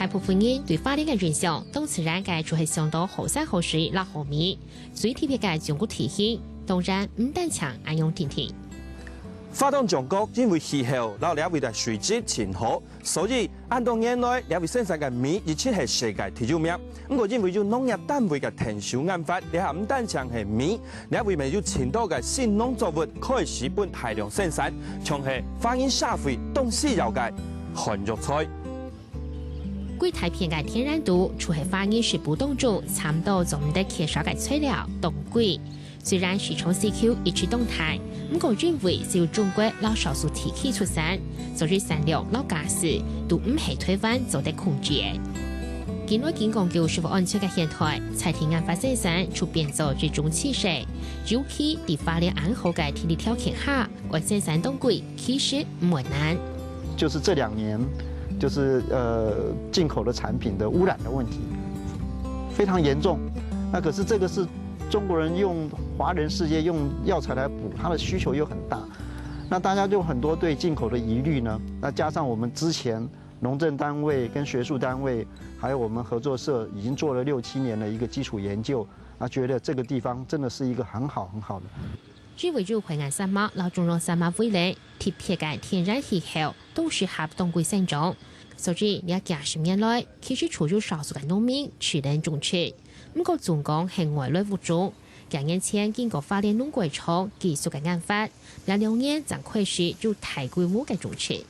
大部分人对花莲嘅印象，当自然界就係上到好山好水、落好面，最特別嘅中國體型，當然唔單強愛用甜甜。花東中國因為氣候，然後兩位嘅水質前好，所以按到年內兩位生產嘅米一直係世界第一名。不過因為有農業單位嘅停收研發，你下唔單強係米，兩位咪有前多嘅新農作物開始本大量生產，從係花蓮社會東西有嘅韓肉菜。貴太片嘅天然度，除係花蓮食譜當中差唔多就唔得缺少嘅材料冬貴。雖然市場 CQ 一直動態，不過認為只有中國老少數地區出產，所以產量老價時都唔係台灣做得控制。見內見講究食物安全嘅現態，才提研發生產出變做這種趨勢，尤其喺花蓮安好嘅天氣條件下，為生產冬貴其實唔為難。就是這2年，就是進口的產品的污染的問題非常嚴重。那可是這個是中國人用華人世界用藥材來補，它的需求又很大，那大家就很多對進口的疑慮呢。那加上我們之前農政單位跟學術單位，還有我們合作社已經做了6、7年的一個基礎研究，那覺得這個地方真的是一個很好的。只為咗海岸山脈、老中央山脈為例，貼撇嘅天然氣候都適合冬季生長，所以呢10年來，其實除咗少數嘅農民只能種植。不過總講係外來物種，近年前經過花蓮農改廠技術嘅研發，2年就開始做大規模嘅種植。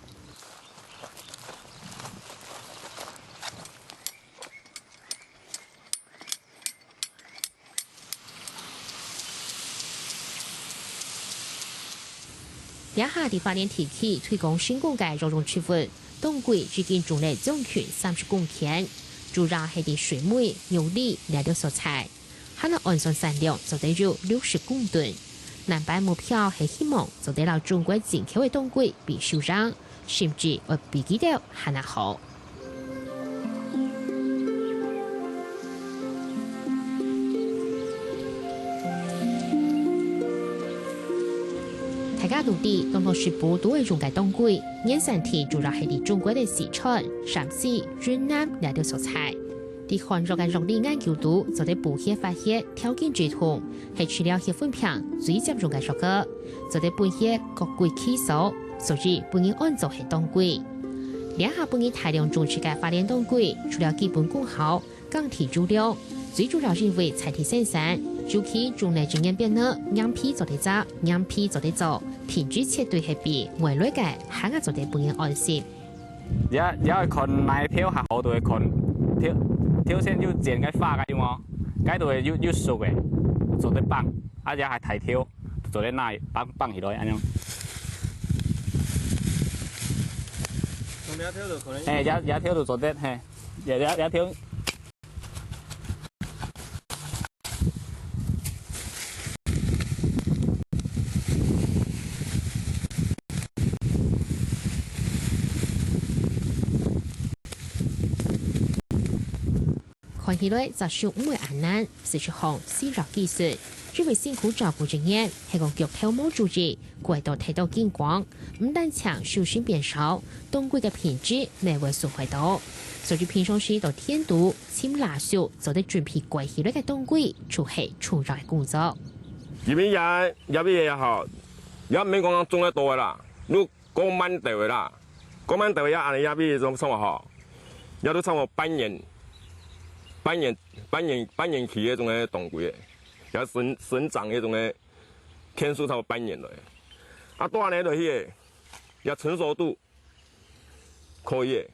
下喺花蓮地區推廣成功嘅肉種植物，冬季至今種類總權30公頃。主要係啲水梅、牛梨、兩條蔬菜，可能岸上產量就得有60公噸。南擺目標係希望就得到中國進口嘅冬季比收讓，甚至會比佢哋還要好。大家都知東方食譜都係用嘅冬季，原產地主要係啲中國嘅四川、陝西、雲南兩條蔬菜。啲韓國嘅肉類研究度就得補血發血條件最同，係除了血粉片最集中嘅肉個，就得補血各季氣數，所以本應按照係冬季。兩下本應大量種植嘅花蓮冬季，除了基本功效，更提主料，最主要認為採體生產。尤其種類經驗變呢，羊皮做得雜，羊皮做得做，品質絕對係比外來嘅客家做得本應安心。而家看奶條係好多看條線要剪嘅花嘅嘛，嗰度要熟嘅，做得棒，而且係大條，做得奶棒起來咁樣。一條就做得係，一條。看起來就算唔會難難，是出項絲肉技術，因為辛苦照顧經驗，係個腳頭冇注意，過度睇到見光，唔但強受損變少，冬季嘅品質未會損壞到。所以平常時到天度簽辣椒，就得準備貴起來嘅冬季，做係重要嘅工作。入邊嘢也好，而家唔免講種得多嘅啦，你講滿地嘅啦，講滿地嘅按你入邊種生活好，有都差唔多半年期嗰種嘅冬季嘅，有生長嗰種嘅天數差唔多半年嚟，啊多年就係有成熟度可以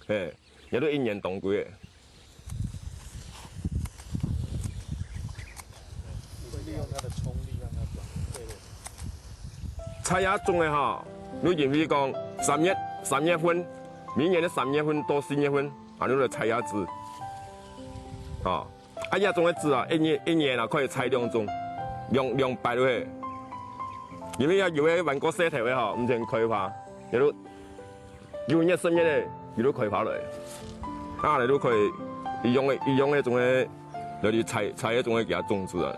嘅，有都1年冬季嘅。利用它的衝力讓它長。菜芽種嘅哈，你認為講3月份，明年的3月份到4月份，啊，你個菜芽子。啊！一種嘅籽啊，一年啊可以採2種，200落去。因為有嘅揾個石頭嘅嗬，唔淨開花，有都有1、3月嘅，有都開花嚟。啊，你都可以用嘅種嘅，有啲採一種嘅給它種植啊。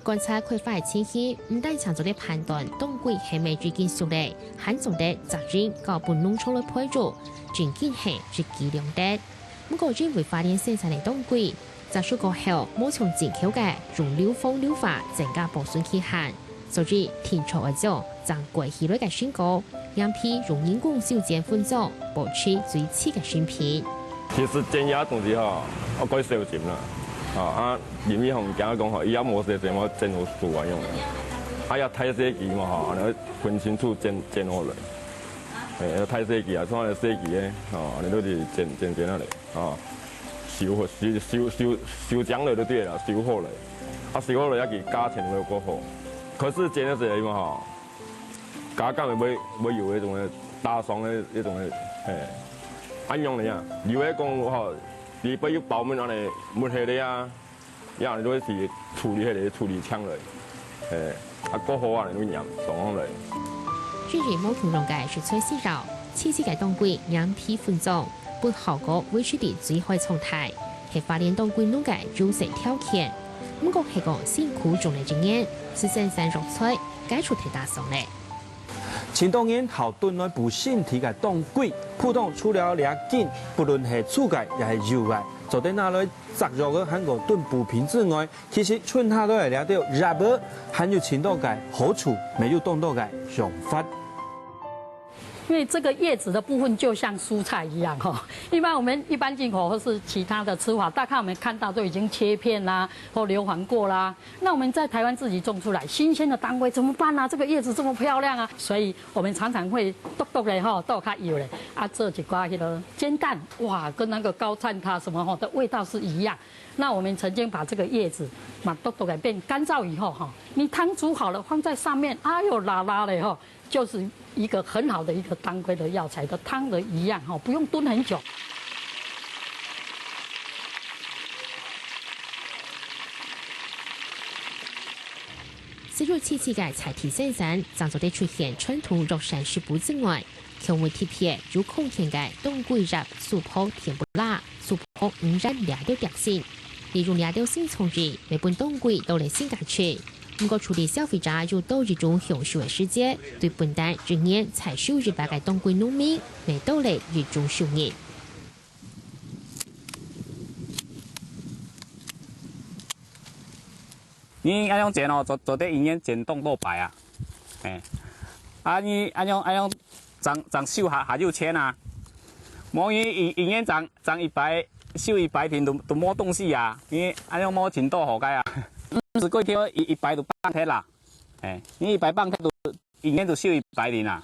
观察开发的情形，唔但强做的判断冬季系咪最紧熟嘞，还做的责任搞半农场的配置，最紧系最计量的。不过因为发电生产的冬季，杂树过后冇从进口嘅用硫风硫化增加保存期限，所以天朝嘅就将贵起来嘅宣告，让批用人工修剪分种，保持最次嘅选品。其實剪嘢東西吼，我改少剪啦，嚴以後唔驚講吼，伊也冇時間我剪好數啊用嘅，要睇細機嘛吼，你分清楚剪好嚟，要睇細機啊，所以細機咧，你都是剪下嚟，修剪嚟就對啦，修好嚟，修好嚟一件加錢會過好，可是剪嘅時候嘛吼，加減會有那種嘅打霜嘅那種嘅，安樣嚟啊！如果講吼，你不要包滿安尼抹起嚟啊，然後你都是處理起嚟處理槍嚟，過好啊你都嚴爽嚟。至於冇同用嘅是吹絲柔，次次嘅冬季兩批分種，不效果維持啲最好狀態，係發電冬季弄嘅優勢條件。不過係個辛苦種嘅經驗，是生產肉菜解除太大傷咧。前當然後盾內部身體嘅冬季，普通除了兩件，不論係粗嘅也係油嘅，做啲那類雜肉嘅韓國燉補品之外，其實春夏都係兩條熱嘅，含有青豆嘅好處，沒有凍豆嘅用法。因为这个叶子的部分就像蔬菜一样哈，一般我们一般进口或是其他的吃法，大概我们看到都已经切片啦，或硫磺过啦。那我们在台湾自己种出来，新鲜的当归怎么办呢？这个叶子这么漂亮啊，所以我们常常会剁嘞哈，剁较油嘞啊，这几瓜那个煎蛋，哇，跟那个高瓴它什么哈的味道是一样。那我们曾经把这个叶子把剁给变干燥以后哈，你汤煮好了放在上面，哎呦拉拉嘞哈。就是一个很好的一个当归的药材的汤的一样哈，不用炖很久。此入次次嘅柴田生產，暫做啲出現傳統肉膳食譜之外，強會貼片有空田嘅冬季入素泡甜不辣、素泡五仁兩條特性，利用兩條新創意，每本冬季都嚟新價值。不過處理消費者要多一種享受嘅世界，對本單今年採收日白嘅冬季農民，未到嚟一種收益。你安樣剪哦，做啲營養剪凍豆白啊，你安樣長收下就切啊，冇營養長一百收一百片都冇東西啊，你安樣冇錢多好解啊？是過條一百都半天啦，你100半天都一年都收100年啦。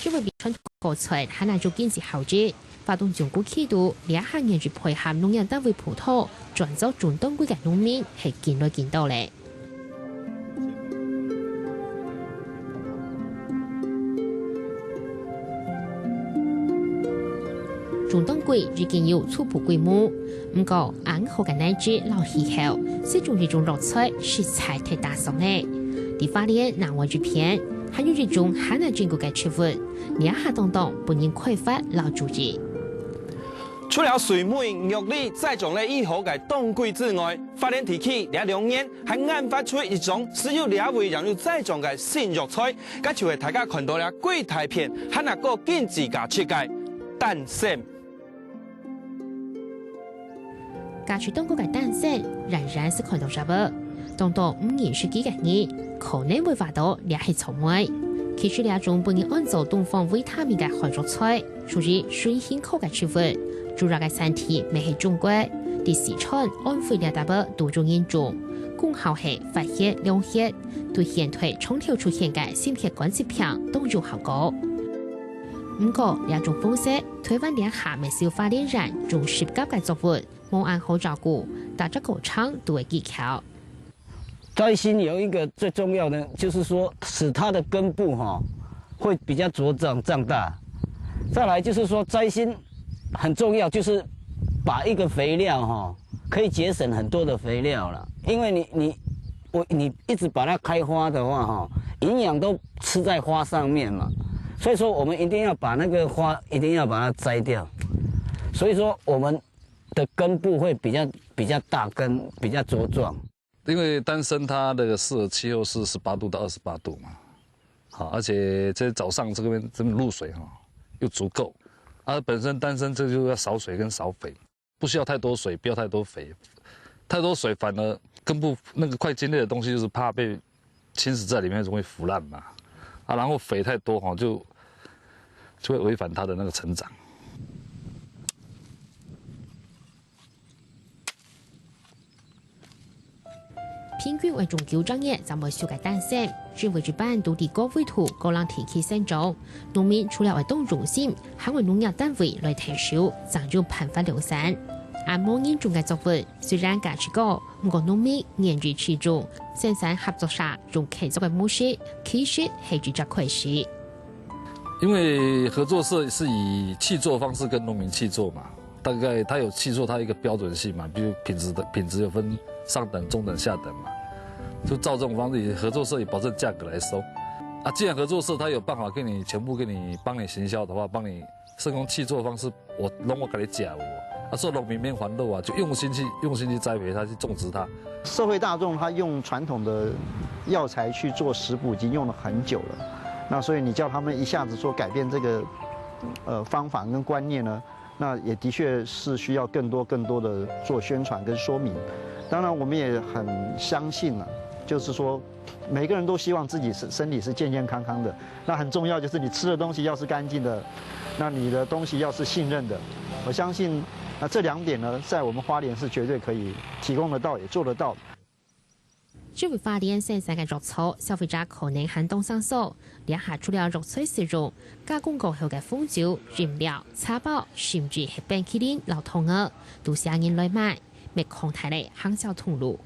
因為別傳統過程係難做堅持後置，發動中國企圖兩行人住配合農業單位葡萄，轉做中冬季嘅農民係見來見到咧。中冬季已經有初步規模，不過硬好嘅奶汁老氣候，是種一種肉菜食材太大眾咧。啲花蓮南灣住片，還有一種海南整個嘅食物，兩下當當本應開發老主意。除了水梅、玉梨栽種咧以後嘅冬季之外，花蓮地區2年還研發出一種只有2位人有栽種嘅新肉菜，咁就係大家看到了貴大片，還有個經濟價設計蛋餡。家住冬季嘅蛋餡，然是看到啥噃？當到5年世紀嘅年，可能會發到兩係草莓。其實兩種本應按照東方維他命嘅韓肉菜，屬於水性口嘅食物，主要嘅產地未係中國，啲市場安徽兩大波多種嚴重，功效係發血涼血，對現腿衝跳出現嘅心血管疾病都有效果。不過兩種方式，台灣兩下未少花蓮人用涉急嘅作物，冇按好照顧，大家個廠都會技巧。摘心有一个最重要的，就是说使它的根部会比较茁壮大。再来就是说摘心很重要，就是把一个肥料可以节省很多的肥料了，因为你一直把它开花的话营养都吃在花上面嘛，所以说我们一定要把那个花一定要把它摘掉，所以说我们的根部会比较大根，比较茁壮。因为丹参它的适合气候是18度到28度嘛，好，而且在早上这边露水哈又足够，本身丹参这就要少水跟少肥，不需要太多水，不要太多肥，太多水反而根部那个快茎类的东西就是怕被侵蚀在里面，容易腐烂嘛，然后肥太多哈就会违反它的那个成长。平均为中9张嘢就冇少嘅單聲，轉為主辦到地高灰土高浪提起生長，農民除了為當中心，還為農業單位來提手，增加辦法流產。某年中嘅作物雖然價值高，不過農民嚴於持重，生產合作社用合作嘅模式，其實係主責虧蝕。因為合作社是以契作方式跟農民契作嘛，大概它有契作它一個標準性嘛，比如品質有分上等、中等、下等嘛，就照這種方式，以合作社以保證價格來收。既然合作社它有辦法給你全部幫你行銷的話，幫你是用契作方式，我給你假說農民免還肉就用心去栽培它，去種植它。社會大眾他用傳統的藥材去做食補已經用了很久了，那所以你叫他們一下子說改變這個方法跟觀念呢，那也的確是需要更多的做宣傳跟說明。當然，我們也很相信了，就是說，每個人都希望自己身體是健健康康的。那很重要就是你吃的東西要是乾淨的，那你的東西要是信任的。我相信，這2點呢，在我們花蓮是絕對可以提供得到，也做得到。作為花蓮生產嘅藥草，消費者可能很懂上手。兩下除了藥材使用，加工過後嘅蜂膠、原料、茶包，甚至係冰淇淋、老糖兒，都是人來買。滅抗體嚟行銷通路。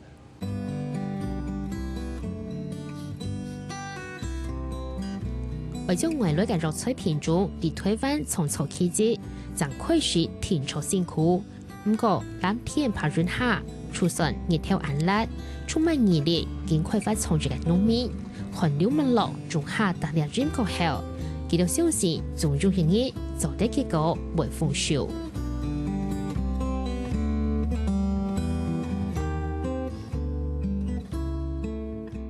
為咗外來嘅藥材品種，喺台灣創造奇蹟，將虧蝕填出辛苦。不過藍天白雲下，出現熱頭暗辣，充滿熱力，經開發創作嘅農民，寒流問落，種下大量人過後，佢哋相信種種行業做得結果會豐收。